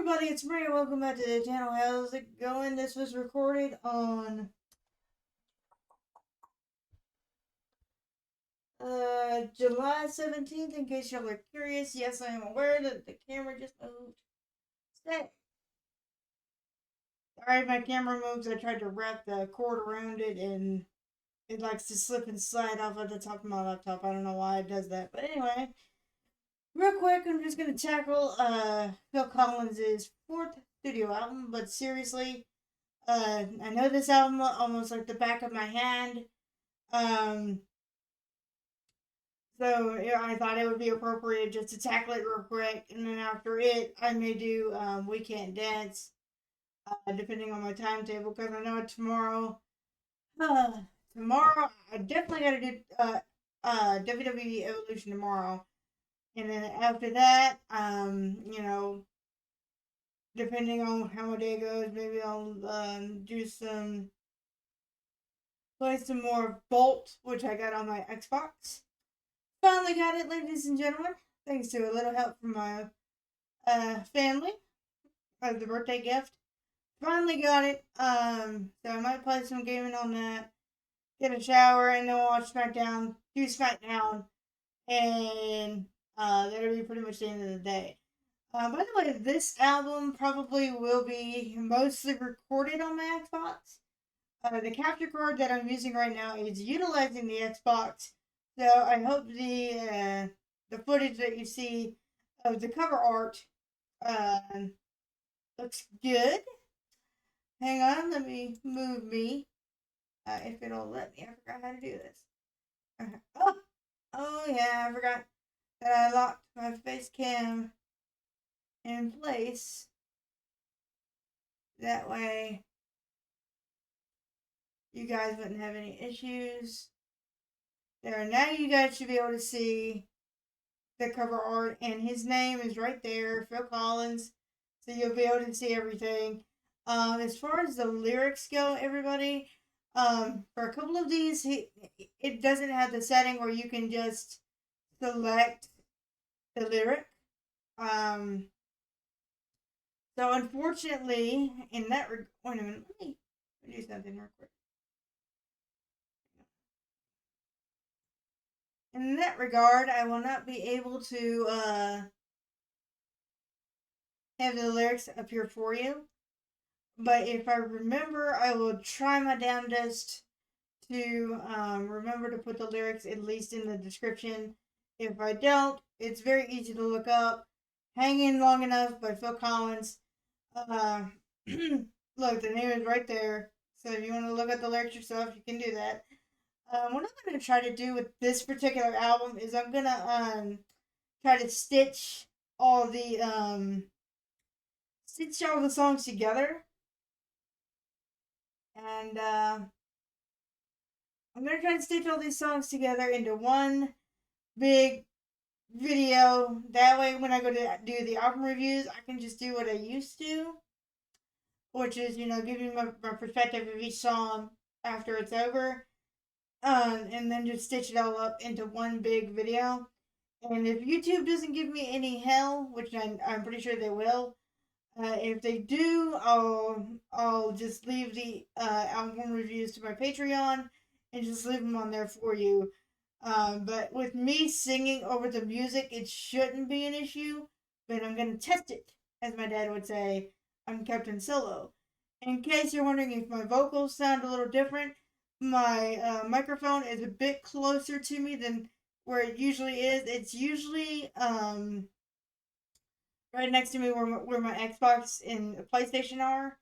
everybody, it's Maria. Welcome back to the channel. How's it going? This was recorded on July 17th. In case y'all are curious, yes, I am aware that the camera just moved. Stay. Sorry, my camera moves. I tried to wrap the cord around it and it likes to slip and slide off at the top of my laptop. I don't know why it does that. But anyway, real quick, I'm just going to tackle Phil Collins' fourth studio album. But seriously, I know this album almost like the back of my hand. Um, so yeah, I thought it would be appropriate just to tackle it real quick, and then after it, I may do We Can't Dance, depending on my timetable, because I know tomorrow, uh, tomorrow I definitely got to do WWE Evolution tomorrow, and then after that, depending on how my day goes, maybe I'll play some more Bolt, which I got on my Xbox. Finally got it, ladies and gentlemen. Thanks to a little help from my family as the birthday gift. Finally got it. So I might play some gaming on that. Get a shower and then watch SmackDown. Do SmackDown, and that'll be pretty much the end of the day. By the way, this album probably will be mostly recorded on my Xbox. The capture card that I'm using right now is utilizing the Xbox, so I hope the footage that you see of the cover art uh, looks good. Hang on, let me move me. If it'll let me, I forgot how to do this. Oh, oh yeah, I forgot that I locked my face cam in place. That way, you guys wouldn't have any issues. There, now you guys should be able to see the cover art, and his name is right there, Phil Collins. So you'll be able to see everything. As far as the lyrics go, everybody, for a couple of these, it doesn't have the setting where you can just select the lyric. So unfortunately, in that wait a minute, let me do something real quick. In that regard, I will not be able to have the lyrics appear for you. But if I remember, I will try my damnedest to remember to put the lyrics at least in the description. If I don't, it's very easy to look up. Hanging Long Enough by Phil Collins. Uh, look, the name is right there. So if you want to look at the lyrics yourself, you can do that. What I'm going to try to do with this particular album is I'm going to try to stitch all the songs together. And I'm going to try to stitch all these songs together into one big video. That way, when I go to do the album reviews, I can just do what I used to, which is, give you my perspective of each song after it's over, and then just stitch it all up into one big video. And if YouTube doesn't give me any hell, which I'm pretty sure they will, if they do, I'll just leave the album reviews to my Patreon and just leave them on there for you. But with me singing over the music, it shouldn't be an issue. But I'm gonna test it, as my dad would say. I'm Captain Solo. In case you're wondering if my vocals sound a little different, my microphone is a bit closer to me than where it usually is. It's usually right next to me where my Xbox and PlayStation are.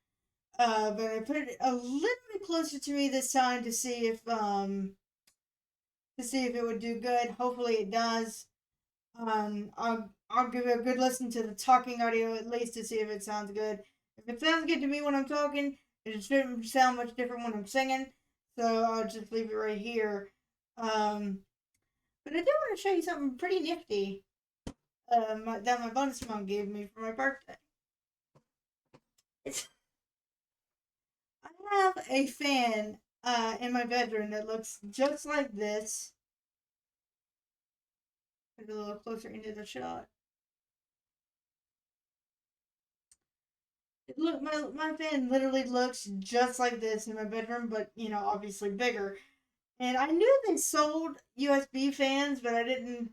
But I put it a little bit closer to me this time to see if it would do good. Hopefully it does. I'll give it a good listen to the talking audio at least to see if it sounds good. If it sounds good to me when I'm talking, it shouldn't sound much different when I'm singing. So I'll just leave it right here. But I do want to show you something pretty nifty that my bonus mom gave me for my birthday. It's I have a fan in my bedroom that looks just like this. Put it a little closer into the shot. Look, my fan literally looks just like this in my bedroom, but obviously bigger. And I knew they sold USB fans, but I didn't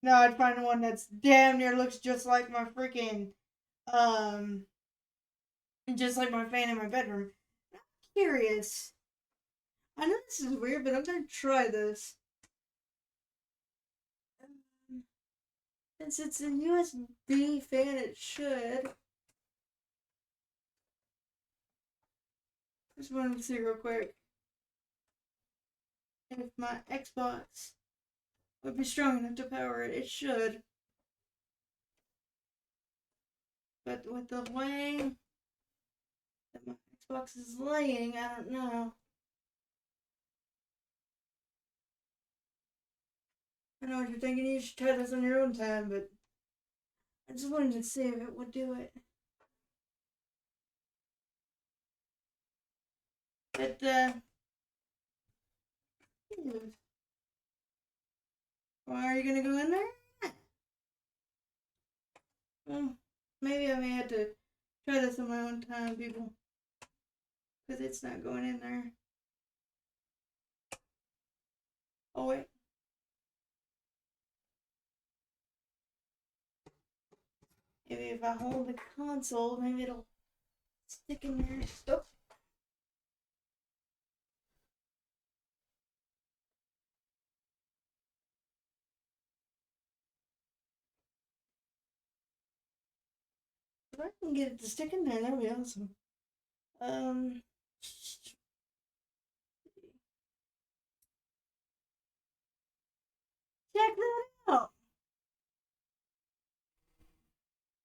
know I'd find one that's damn near looks just like my freaking um just like my fan in my bedroom. I'm curious. I know this is weird, but I'm gonna try this. Um, Since it's a USB fan, it should. Just wanted to see real quick if my Xbox would be strong enough to power it. It should. But with the way that my Xbox is laying, I don't know. I know what you're thinking, you should try this on your own time, but I just wanted to see if it would do it. But, why are you gonna go in there? Well, maybe I may have to try this on my own time, people. Because it's not going in there. Oh, wait. Maybe if I hold the console, maybe it'll stick in there. Oh. If I can get it to stick in there, that'd be awesome. Check that out.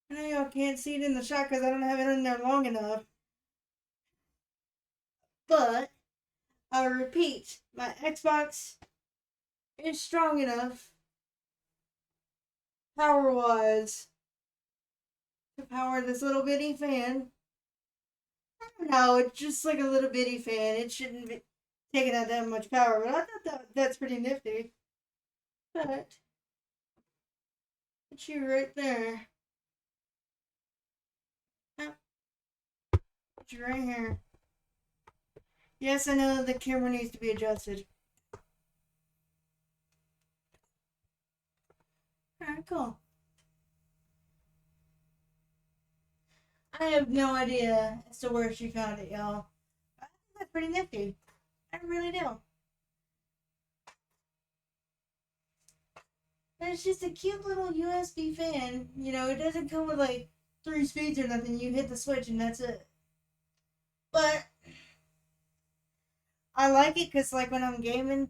I know y'all can't see it in the shot because I don't have it in there long enough. But I repeat, my Xbox is strong enough, power wise, to power this little bitty fan. I don't know, it's just like a little bitty fan. It shouldn't be taking out that much power, but I thought that's pretty nifty. But it's you right there. It's you right here. Yes, I know the camera needs to be adjusted. Alright, cool. I have no idea as to where she found it, y'all. I think that's pretty nifty. I really do. And it's just a cute little USB fan. It doesn't come with like 3 speeds or nothing. You hit the switch and that's it. But I like it because, like, when I'm gaming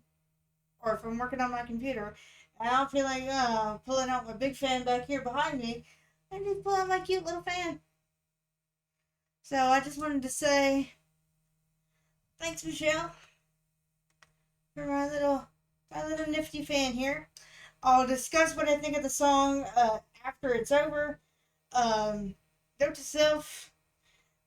or if I'm working on my computer, I don't feel like pulling out my big fan back here behind me. I just pull out my cute little fan. So I just wanted to say thanks, Michelle, for my little nifty fan here. I'll discuss what I think of the song after it's over. Note to self: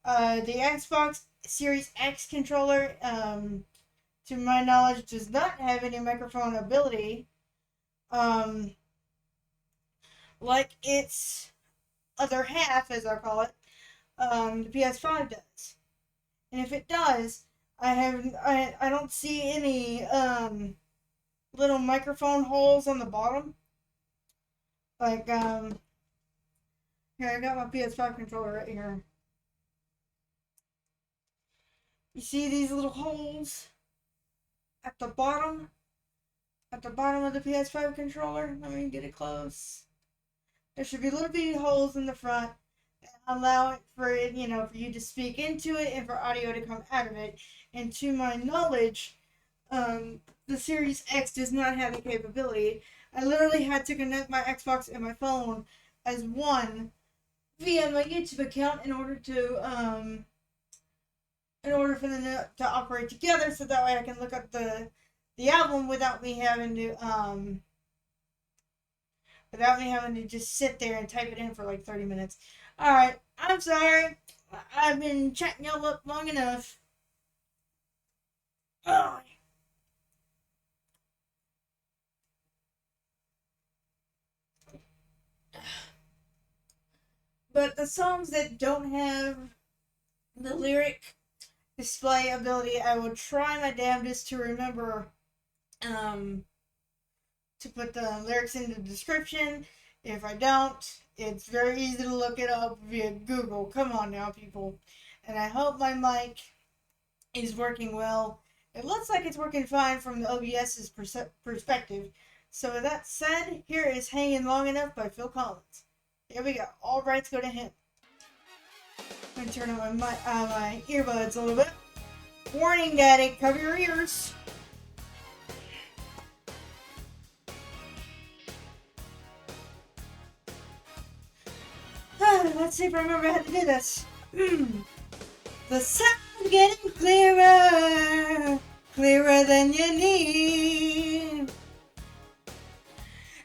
the Xbox Series X controller, to my knowledge, does not have any microphone ability, um, like its other half, as I call it, the PS5 does. And if it does, I don't see any little microphone holes on the bottom. Like here, I got my PS5 controller right here. You see these little holes at the bottom? At the bottom of the PS5 controller? Let me get it close. There should be little bitty holes in the front that allow it for it, for you to speak into it and for audio to come out of it. And to my knowledge, the Series X does not have the capability. I literally had to connect my Xbox and my phone as one via my YouTube account in order for them to operate together, so that way I can look up the album without me having to just sit there and type it in for like 30 minutes. All right, I'm sorry. I've been chatting y'all up long enough. Oh. But the songs that don't have the lyric display ability, I will try my damnedest to remember to put the lyrics in the description. If I don't, it's very easy to look it up via Google. Come on now, people. And I hope my mic is working well. It looks like it's working fine from the OBS's perspective. So with that said, here is Hanging Long Enough by Phil Collins. Here we go. All rights go to him. I'm going to turn on my earbuds a little bit. Warning, Daddy, cover your ears. Let's see if I remember how to do this. The sound's getting clearer, clearer than you need.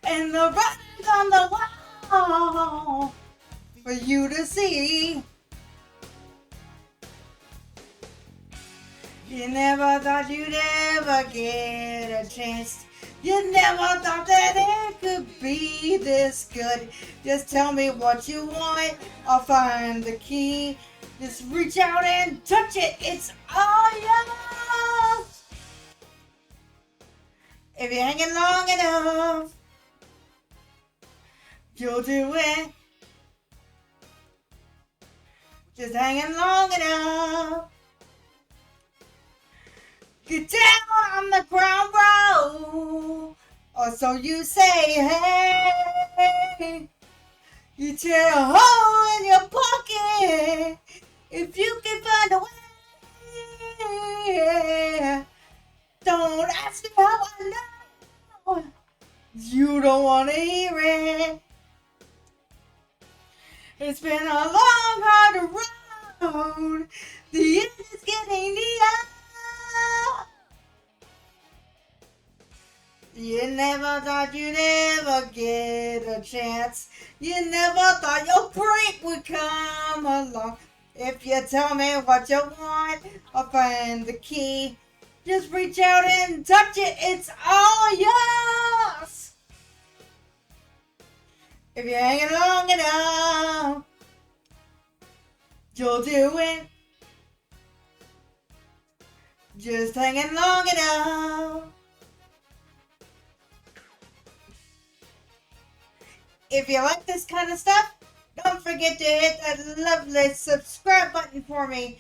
And the writing's on the wall for you to see. You never thought you'd ever get a chance. You never thought that it could be this good. Just tell me what you want, I'll find the key. Just reach out and touch it, it's all yours. If you're hanging long enough, you'll do it. Just hanging long enough. Get down on the ground, bro. Or so you say, hey. You tear a hole in your pocket if you can find a way. Don't ask me how I know. You don't want to hear it. It's been a long, hard road. The end is getting near. You never thought you'd ever get a chance. You never thought your break would come along. If you tell me what you want, I'll find the key. Just reach out and touch it, it's all yours. If you're hanging long enough, you'll do it. Just hanging long enough. If you like this kind of stuff, don't forget to hit that lovely subscribe button for me.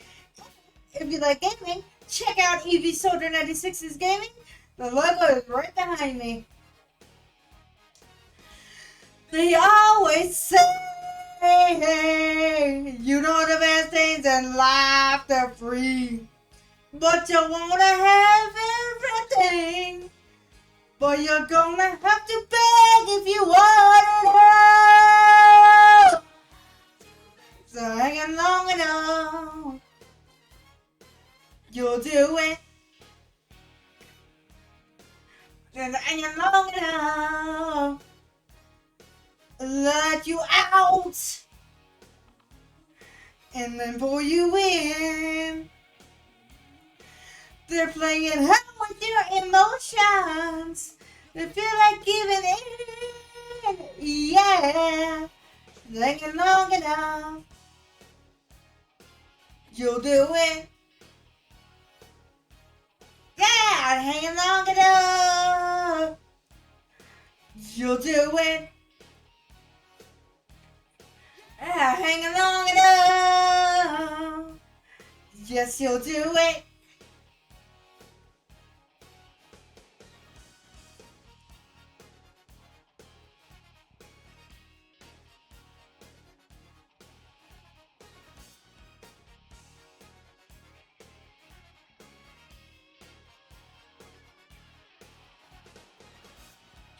If you like gaming, check out EV Soldier 96's gaming. The logo is right behind me. They always say, hey, you know the best things in life, they're free. But you wanna have everything. But you're gonna have to beg if you want it all. So hanging long enough, you'll do it. Just hanging long enough, let you out, and then pull you in. They're playing hell with your emotions. They feel like giving in. Yeah. Hanging long enough, you'll do it. Yeah, hanging long enough, you'll do it. Yeah, hanging long enough, yes, you'll do it.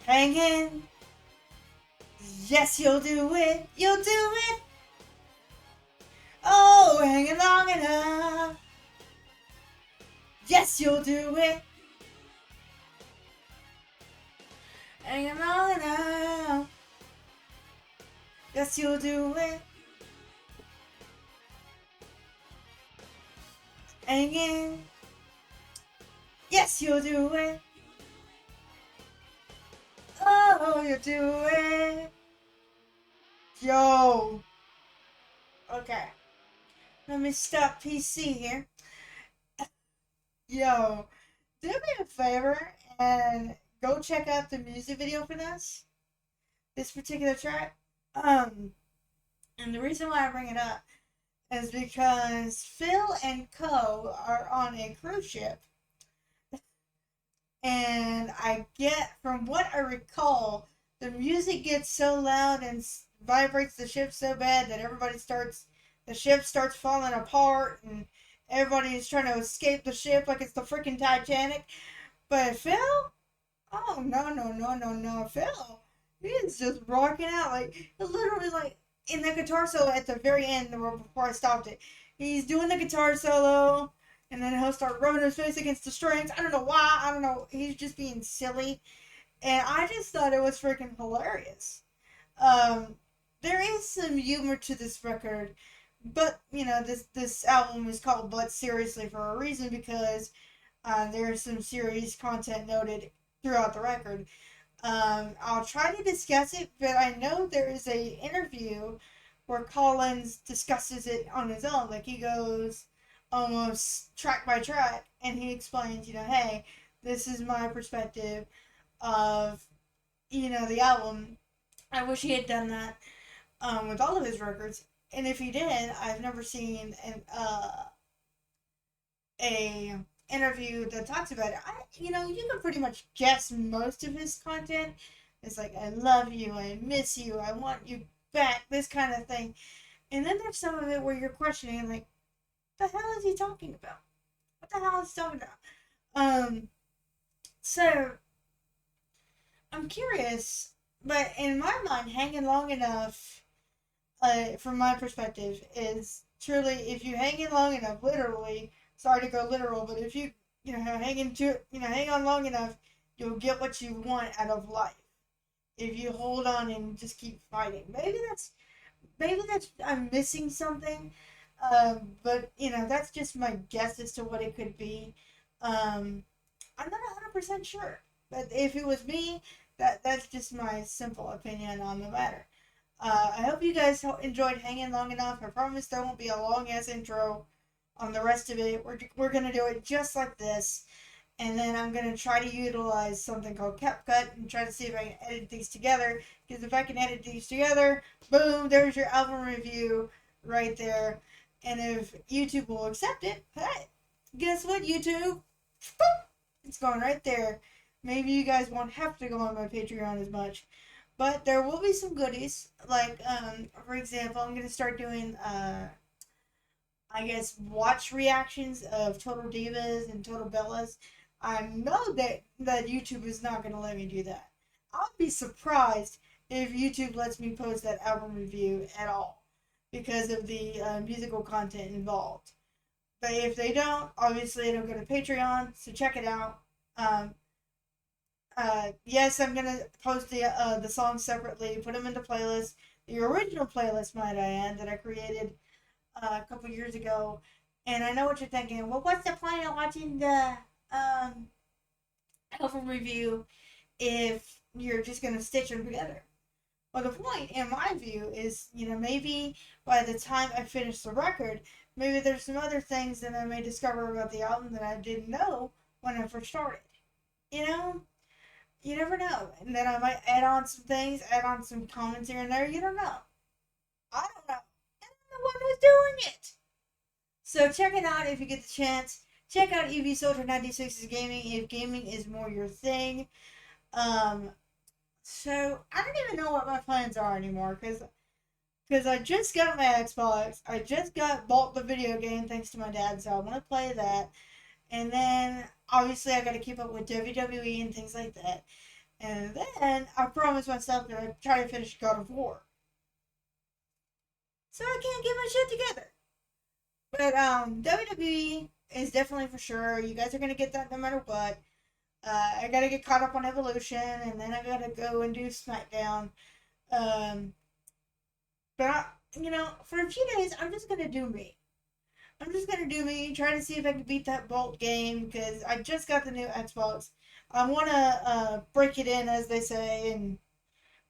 Hanging. Yes, you'll do it. You'll do it. Oh, hanging long enough. Yes, you'll do it. Hanging long enough. Yes, you'll do it. Hanging. Yes, you'll do it. Oh, you do it. Yo. Okay. Let me stop PC here. Yo, do me a favor and go check out the music video for this particular track. Um, and the reason why I bring it up is because Phil and Co are on a cruise ship, and I get from what I recall, the music gets so loud and vibrates the ship so bad that the ship starts falling apart, and everybody is trying to escape the ship like it's the freaking Titanic. But Phil, oh no no no no no, Phil, he is just rocking out like literally like in the guitar solo at the very end before I stopped it. He's doing the guitar solo, and then he'll start rubbing his face against the strings. I don't know why. I don't know. He's just being silly, and I just thought it was freaking hilarious. Um, there is some humor to this record, but you know this album is called "But Seriously" for a reason because there's some serious content noted throughout the record. I'll try to discuss it, but I know there is a interview where Collins discusses it on his own. Like he goes almost track by track, and he explains, hey, this is my perspective of the album. I wish he had done that with all of his records, and if he did, I've never seen a interview that talks about it. You can pretty much guess most of his content. It's like, I love you, I miss you, I want you back, this kind of thing. And then there's some of it where you're questioning, like, what the hell is he talking about? What the hell is he talking about? So I'm curious, but in my mind, hanging long enough, from my perspective, is truly if you hang in long enough, literally. Sorry to go literal, but if hang on long enough, you'll get what you want out of life. If you hold on and just keep fighting, maybe that's I'm missing something, but that's just my guess as to what it could be. I'm not 100% sure, but if it was me, that's just my simple opinion on the matter. I hope you guys enjoyed hanging long enough. I promise there won't be a long ass intro on the rest of it. We're gonna do it just like this, and then I'm gonna try to utilize something called CapCut and try to see if I can edit these together. Because if I can edit these together, boom, there's your album review right there. And if YouTube will accept it, hey, guess what, YouTube? It's going right there. Maybe you guys won't have to go on my Patreon as much. But there will be some goodies. Like, for example, I'm gonna start doing I guess watch reactions of Total Divas and Total Bellas. I know that YouTube is not gonna let me do that. I'll be surprised if YouTube lets me post that album review at all because of the musical content involved. But if they don't, obviously it'll go to Patreon, so check it out. Um, yes, I'm gonna post the songs separately, put them into playlists. The original playlist, might I add, that I created a couple years ago. And I know what you're thinking. Well, what's the point of watching the um, album review if you're just gonna stitch them together? Well, the point, in my view, is maybe by the time I finish the record, maybe there's some other things that I may discover about the album that I didn't know when I first started. You know, you never know. And then I might add on some things, add on some comments here and there. You don't know. I don't know. I don't know one who's doing it. So check it out if you get the chance. Check out EV Soldier 96's gaming if gaming is more your thing. Um, so I don't even know what my plans are anymore because I just got my Xbox. I just bought the video game thanks to my dad, so I want to play that. And then obviously I got to keep up with WWE and things like that. And then I promised myself that I'd try to finish God of War. So I can't get my shit together. But WWE is definitely for sure. You guys are gonna get that no matter what. I gotta get caught up on Evolution, and then I gotta go and do SmackDown. Um, but for a few days, I'm just gonna do me. I'm just gonna do me, try to see if I can beat that Bolt game because I just got the new Xbox. I wanna break it in, as they say, and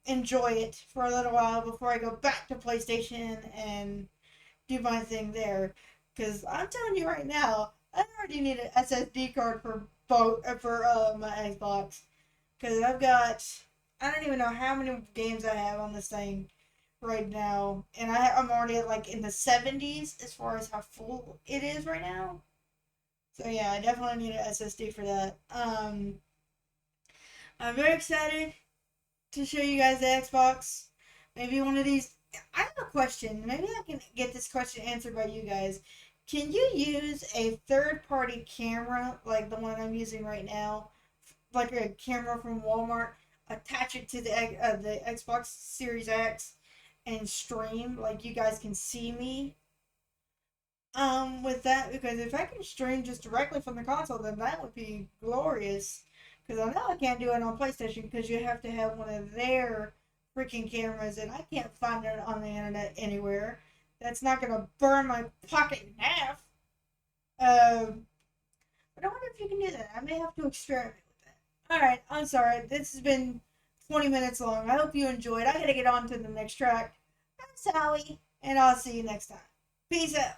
enjoy it for a little while before I go back to PlayStation and do my thing there. Because I'm telling you right now, I already need an SSD card for both for my Xbox. Because I don't even know how many games I have on this thing right now, and I'm already at, like, in the 70s as far as how full it is right now. So yeah, I definitely need an SSD for that. I'm very excited to show you guys the Xbox. Maybe one of these. I have a question. Maybe I can get this question answered by you guys. Can you use a third party camera like the one I'm using right now, like a camera from Walmart, attach it to the Xbox Series X, and stream? Like, you guys can see me with that, because if I can stream just directly from the console, then that would be glorious. Because I know I can't do it on PlayStation because you have to have one of their freaking cameras, and I can't find it on the internet anywhere. That's not gonna burn my pocket in half. But I wonder if you can do that. I may have to experiment with that. All right, I'm sorry. This has been 20 minutes long. I hope you enjoyed. I gotta get on to the next track. I'm Sally, and I'll see you next time. Peace out.